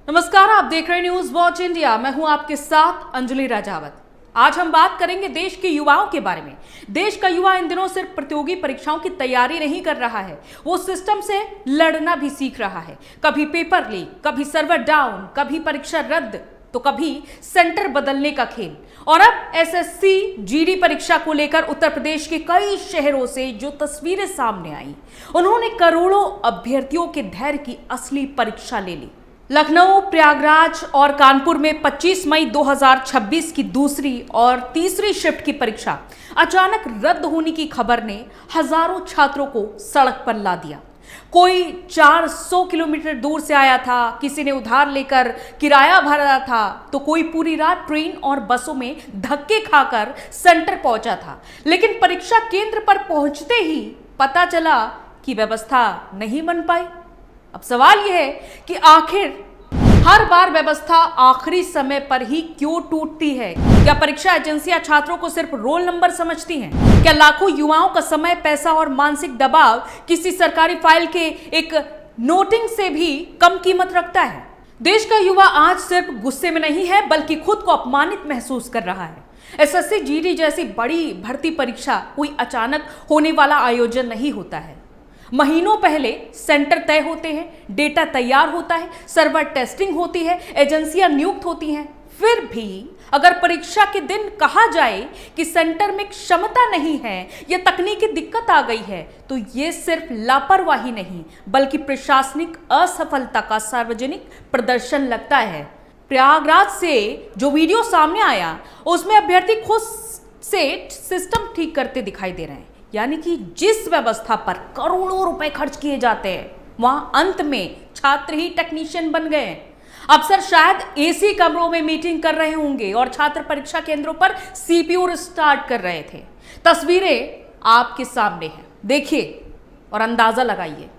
नमस्कार, आप देख रहे हैं न्यूज वॉच इंडिया। मैं हूं आपके साथ अंजलि राजावत। आज हम बात करेंगे देश के युवाओं के बारे में। देश का युवा इन दिनों सिर्फ प्रतियोगी परीक्षाओं की तैयारी नहीं कर रहा है, वो सिस्टम से लड़ना भी सीख रहा है। कभी पेपर लीक, कभी सर्वर डाउन, कभी परीक्षा रद्द, तो कभी सेंटर बदलने का खेल। और अब एसएससी जीडी परीक्षा को लेकर उत्तर प्रदेश के कई शहरों से जो तस्वीरें सामने आई, उन्होंने करोड़ों अभ्यर्थियों के धैर्य की असली परीक्षा ले ली। लखनऊ, प्रयागराज और कानपुर में 25 मई 2026 की दूसरी और तीसरी शिफ्ट की परीक्षा अचानक रद्द होने की खबर ने हजारों छात्रों को सड़क पर ला दिया। कोई 400 किलोमीटर दूर से आया था, किसी ने उधार लेकर किराया भरा था, तो कोई पूरी रात ट्रेन और बसों में धक्के खाकर सेंटर पहुंचा था। लेकिन परीक्षा केंद्र पर पहुंचते ही पता चला कि व्यवस्था नहीं बन पाई। अब सवाल यह है कि आखिर हर बार व्यवस्था आखिरी समय पर ही क्यों टूटती है? क्या परीक्षा एजेंसियां छात्रों को सिर्फ रोल नंबर समझती हैं? क्या लाखों युवाओं का समय, पैसा और मानसिक दबाव किसी सरकारी फाइल के एक नोटिंग से भी कम कीमत रखता है? देश का युवा आज सिर्फ गुस्से में नहीं है, बल्कि खुद को अपमानित महसूस कर रहा है। एसएससी जीडी जैसी बड़ी भर्ती परीक्षा कोई अचानक होने वाला आयोजन नहीं होता है। महीनों पहले सेंटर तय होते हैं, डेटा तैयार होता है, सर्वर टेस्टिंग होती है, एजेंसियां नियुक्त होती हैं। फिर भी अगर परीक्षा के दिन कहा जाए कि सेंटर में क्षमता नहीं है या तकनीकी दिक्कत आ गई है, तो ये सिर्फ लापरवाही नहीं, बल्कि प्रशासनिक असफलता का सार्वजनिक प्रदर्शन लगता है। प्रयागराज से जो वीडियो सामने आया, उसमें अभ्यर्थी खुद से सिस्टम ठीक करते दिखाई दे रहे हैं। यानी कि जिस व्यवस्था पर करोड़ों रुपए खर्च किए जाते हैं, वहां अंत में छात्र ही टेक्नीशियन बन गए। अफसर शायद एसी कमरों में मीटिंग कर रहे होंगे और छात्र परीक्षा केंद्रों पर सीपीयू स्टार्ट कर रहे थे। तस्वीरें आपके सामने हैं, देखिए और अंदाजा लगाइए।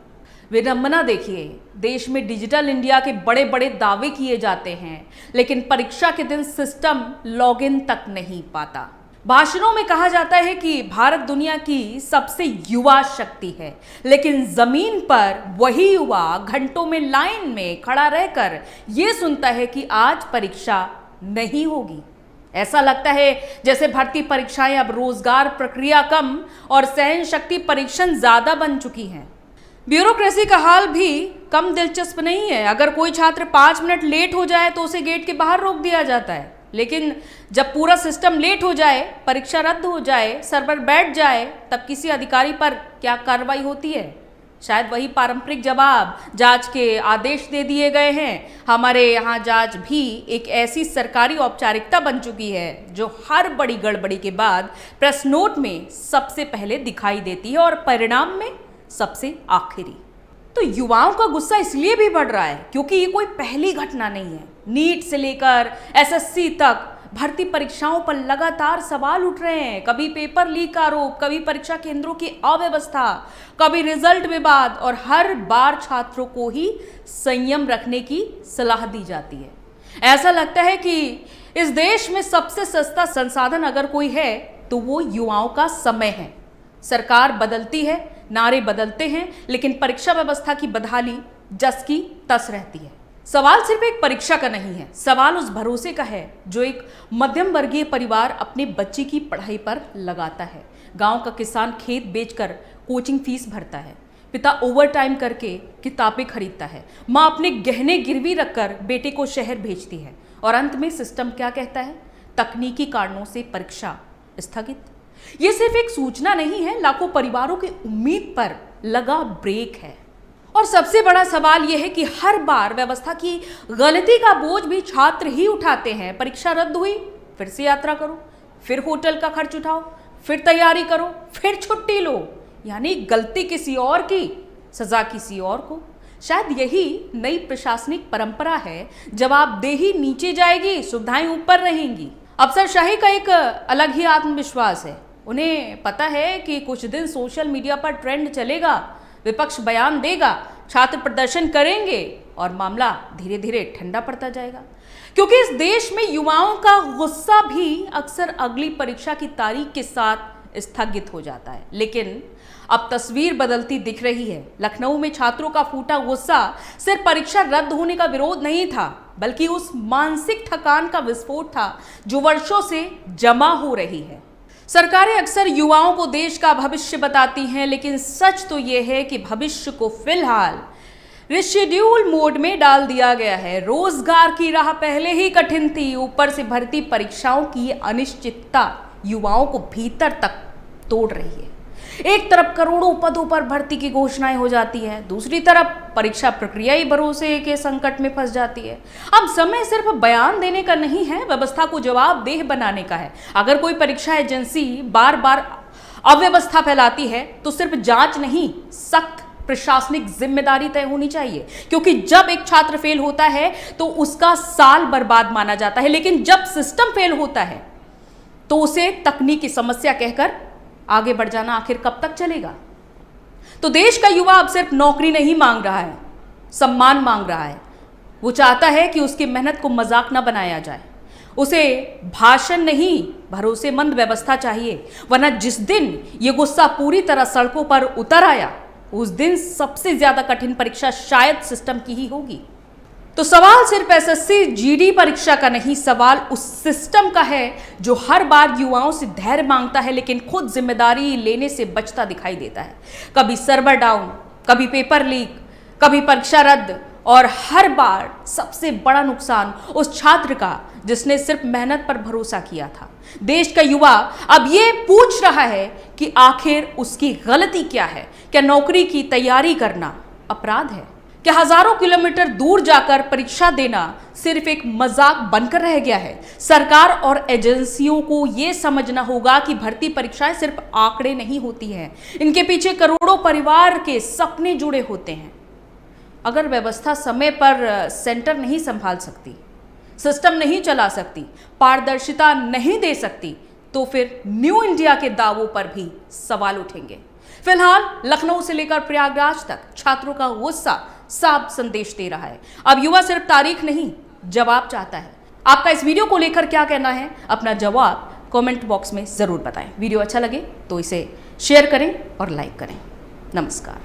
विडंबना देखिए, देश में डिजिटल इंडिया के बड़े बड़े दावे किए जाते हैं, लेकिन परीक्षा के दिन सिस्टम लॉगिन तक नहीं पाता। भाषणों में कहा जाता है कि भारत दुनिया की सबसे युवा शक्ति है, लेकिन जमीन पर वही युवा घंटों में लाइन में खड़ा रहकर यह सुनता है कि आज परीक्षा नहीं होगी। ऐसा लगता है जैसे भर्ती परीक्षाएं अब रोजगार प्रक्रिया कम और सहन शक्ति परीक्षण ज्यादा बन चुकी हैं। ब्यूरोक्रेसी का हाल भी कम दिलचस्प नहीं है। अगर कोई छात्र 5 मिनट लेट हो जाए तो उसे गेट के बाहर रोक दिया जाता है, लेकिन जब पूरा सिस्टम लेट हो जाए, परीक्षा रद्द हो जाए, सर्वर बैठ जाए, तब किसी अधिकारी पर क्या कार्रवाई होती है? शायद वही पारंपरिक जवाब, जांच के आदेश दे दिए गए हैं। हमारे यहाँ जांच भी एक ऐसी सरकारी औपचारिकता बन चुकी है जो हर बड़ी गड़बड़ी के बाद प्रेस नोट में सबसे पहले दिखाई देती है और परिणाम में सबसे आखिरी। तो युवाओं का गुस्सा इसलिए भी बढ़ रहा है क्योंकि ये कोई पहली घटना नहीं है। नीट से लेकर एसएससी तक भर्ती परीक्षाओं पर लगातार सवाल उठ रहे हैं। कभी पेपर लीक आरोप, कभी परीक्षा केंद्रों की अव्यवस्था, कभी रिजल्ट विवाद, और हर बार छात्रों को ही संयम रखने की सलाह दी जाती है। ऐसा लगता है कि इस देश में सबसे सस्ता संसाधन अगर कोई है तो वो युवाओं का समय है। सरकार बदलती है, नारे बदलते हैं, लेकिन परीक्षा व्यवस्था की बदहाली जस की तस रहती है। सवाल सिर्फ एक परीक्षा का नहीं है, सवाल उस भरोसे का है जो एक मध्यम वर्गीय परिवार अपने बच्चे की पढ़ाई पर लगाता है। गांव का किसान खेत बेचकर कोचिंग फीस भरता है, पिता ओवरटाइम करके किताबें खरीदता है, माँ अपने गहने गिरवी रखकर बेटे को शहर भेजती है, और अंत में सिस्टम क्या कहता है? तकनीकी कारणों से परीक्षा स्थगित। ये सिर्फ एक सूचना नहीं है, लाखों परिवारों की उम्मीद पर लगा ब्रेक है। और सबसे बड़ा सवाल यह है कि हर बार व्यवस्था की गलती का बोझ भी छात्र ही उठाते हैं। परीक्षा रद्द हुई, फिर से यात्रा करो, फिर होटल का खर्च उठाओ, फिर तैयारी करो, फिर छुट्टी लो। यानी गलती किसी और की, सजा किसी और को। शायद यही नई प्रशासनिक परंपरा है, जवाबदेही नीचे जाएगी, सुविधाएं ऊपर रहेंगी। अफसरशाही का एक अलग ही आत्मविश्वास है। उन्हें पता है कि कुछ दिन सोशल मीडिया पर ट्रेंड चलेगा, विपक्ष बयान देगा, छात्र प्रदर्शन करेंगे और मामला धीरे धीरे ठंडा पड़ता जाएगा। क्योंकि इस देश में युवाओं का गुस्सा भी अक्सर अगली परीक्षा की तारीख के साथ स्थगित हो जाता है। लेकिन अब तस्वीर बदलती दिख रही है। लखनऊ में छात्रों का फूटा गुस्सा सिर्फ परीक्षा रद्द होने का विरोध नहीं था, बल्कि उस मानसिक थकान का विस्फोट था जो वर्षों से जमा हो रही है। सरकारें अक्सर युवाओं को देश का भविष्य बताती हैं, लेकिन सच तो यह है कि भविष्य को फिलहाल रिशेड्यूल मोड में डाल दिया गया है। रोजगार की राह पहले ही कठिन थी, ऊपर से भर्ती परीक्षाओं की अनिश्चितता युवाओं को भीतर तक तोड़ रही है। एक तरफ करोड़ों पदों पर भर्ती की घोषणाएं हो जाती हैं, दूसरी तरफ परीक्षा प्रक्रिया ही भरोसे के संकट में फंस जाती है। अब समय सिर्फ बयान देने का नहीं है, व्यवस्था को जवाबदेह बनाने का है। अगर कोई परीक्षा एजेंसी बार बार अव्यवस्था फैलाती है तो सिर्फ जांच नहीं, सख्त प्रशासनिक जिम्मेदारी तय होनी चाहिए, क्योंकि जब एक छात्र फेल होता है तो उसका साल बर्बाद माना जाता है, लेकिन जब सिस्टम फेल होता है तो उसे तकनीकी समस्या कहकर आगे बढ़ जाना आखिर कब तक चलेगा। तो देश का युवा अब सिर्फ नौकरी नहीं मांग रहा है, सम्मान मांग रहा है। वो चाहता है कि उसकी मेहनत को मजाक न बनाया जाए। उसे भाषण नहीं, भरोसेमंद व्यवस्था चाहिए, वरना जिस दिन ये गुस्सा पूरी तरह सड़कों पर उतर आया उस दिन सबसे ज्यादा कठिन परीक्षा शायद सिस्टम की ही होगी। तो सवाल सिर्फ एसएससी जीडी परीक्षा का नहीं, सवाल उस सिस्टम का है जो हर बार युवाओं से धैर्य मांगता है लेकिन खुद जिम्मेदारी लेने से बचता दिखाई देता है। कभी सर्वर डाउन, कभी पेपर लीक, कभी परीक्षा रद्द, और हर बार सबसे बड़ा नुकसान उस छात्र का जिसने सिर्फ मेहनत पर भरोसा किया था। देश का युवा अब ये पूछ रहा है कि आखिर उसकी गलती क्या है। क्या नौकरी की तैयारी करना अपराध है? क्या हजारों किलोमीटर दूर जाकर परीक्षा देना सिर्फ एक मजाक बनकर रह गया है? सरकार और एजेंसियों को यह समझना होगा कि भर्ती परीक्षाएं सिर्फ आंकड़े नहीं होती हैं, इनके पीछे करोड़ों परिवार के सपने जुड़े होते हैं। अगर व्यवस्था समय पर सेंटर नहीं संभाल सकती, सिस्टम नहीं चला सकती, पारदर्शिता नहीं दे सकती, तो फिर न्यू इंडिया के दावों पर भी सवाल उठेंगे। फिलहाल लखनऊ से लेकर प्रयागराज तक छात्रों का गुस्सा साफ संदेश दे रहा है। अब युवा सिर्फ तारीख नहीं, जवाब चाहता है। आपका इस वीडियो को लेकर क्या कहना है? अपना जवाब कमेंट बॉक्स में जरूर बताएं। वीडियो अच्छा लगे तो इसे शेयर करें और लाइक करें। नमस्कार।